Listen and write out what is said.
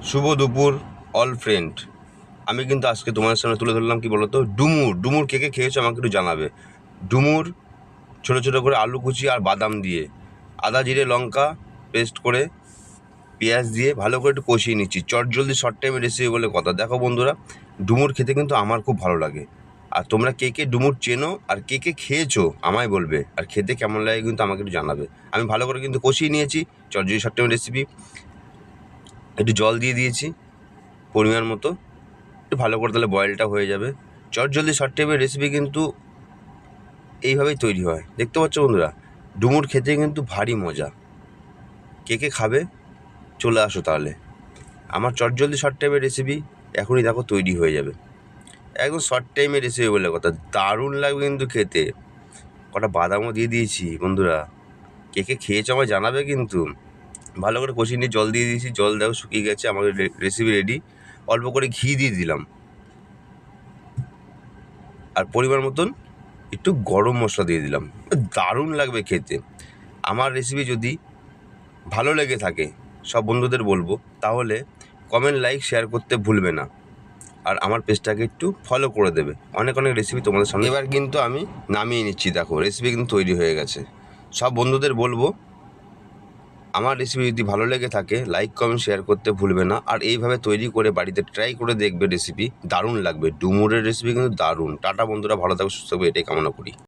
শুভ দুপুর all friend. আমি কিন্তু আজকে তোমাদের সামনে তুলে ধরলাম কি বলতো, ডুমুর কে কে খেয়েছো আমাকে একটু জানাবে। ডুমুর ছোটো ছোটো করে আলু কুচি আর বাদাম দিয়ে আদা জিরে লঙ্কা পেস্ট করে পেঁয়াজ দিয়ে ভালো করে একটু কষিয়ে নিচ্ছি। চটজলদি শর্ট টাইমে রেসিপি বলে কথা। দেখো বন্ধুরা, ডুমুর খেতে কিন্তু আমার খুব ভালো লাগে। আর তোমরা কে কে ডুমুর চেনো আর কে কে খেয়েছো আমায় বলবে, আর খেতে কেমন লাগে কিন্তু আমাকে একটু জানাবে। আমি ভালো করে কিন্তু কষিয়ে নিয়েছি। চটজলদি শর্ট টাইমের রেসিপি। একটু জল দিয়ে দিয়েছি পরিমাণ মতো, একটু ভালো করে তাহলে বয়েলটা হয়ে যাবে। চটজলদি শর্ট টাইমের রেসিপি কিন্তু এইভাবেই তৈরি হয়। দেখতে পাচ্ছ বন্ধুরা, ডুমুর খেতে কিন্তু ভারী মজা। কে কে খাবে চলে আসো তাহলে। আমার চটজলদি শর্ট টাইমের রেসিপি এখনই দেখো তৈরি হয়ে যাবে। একদম শর্ট টাইমের রেসিপি বলে কথা, দারুণ লাগবে কিন্তু খেতে। কটা বাদামও দিয়ে দিয়েছি বন্ধুরা। কে কে খেয়েছো আমায় জানাবে কিন্তু। ভালো করে কষিয়ে নিয়ে জল দিয়ে দিয়েছি, জল দেখো শুকিয়ে গেছে, আমাদের রেসিপি রেডি। অল্প করে ঘি দিয়ে দিলাম, আর পরিমাণ মতন একটু গরম মশলা দিয়ে দিলাম। দারুণ লাগবে খেতে। আমার রেসিপি যদি ভালো লেগে থাকে সব বন্ধুদের বলবো, তাহলে কমেন্ট লাইক শেয়ার করতে ভুলবে না। আর আমার পেজটাকে একটু ফলো করে দেবে। অনেক অনেক রেসিপি তোমাদের সামনে। এবার কিন্তু আমি নামিয়ে নিচ্ছি। দেখো রেসিপি কিন্তু তৈরি হয়ে গেছে। সব বন্ধুদের বলবো, আমার রেসিপি যদি ভালো লেগে থাকে লাইক কমেন্ট শেয়ার করতে ভুলবে না। আর এইভাবে তৈরি করে বাড়িতে ট্রাই করে দেখবে, রেসিপি দারুণ লাগবে। ডুমুরের রেসিপি কিন্তু দারুণ। টাটা বন্ধুরা, ভালো থাকবে সুস্থ থাকবে, এটাই কামনা করি।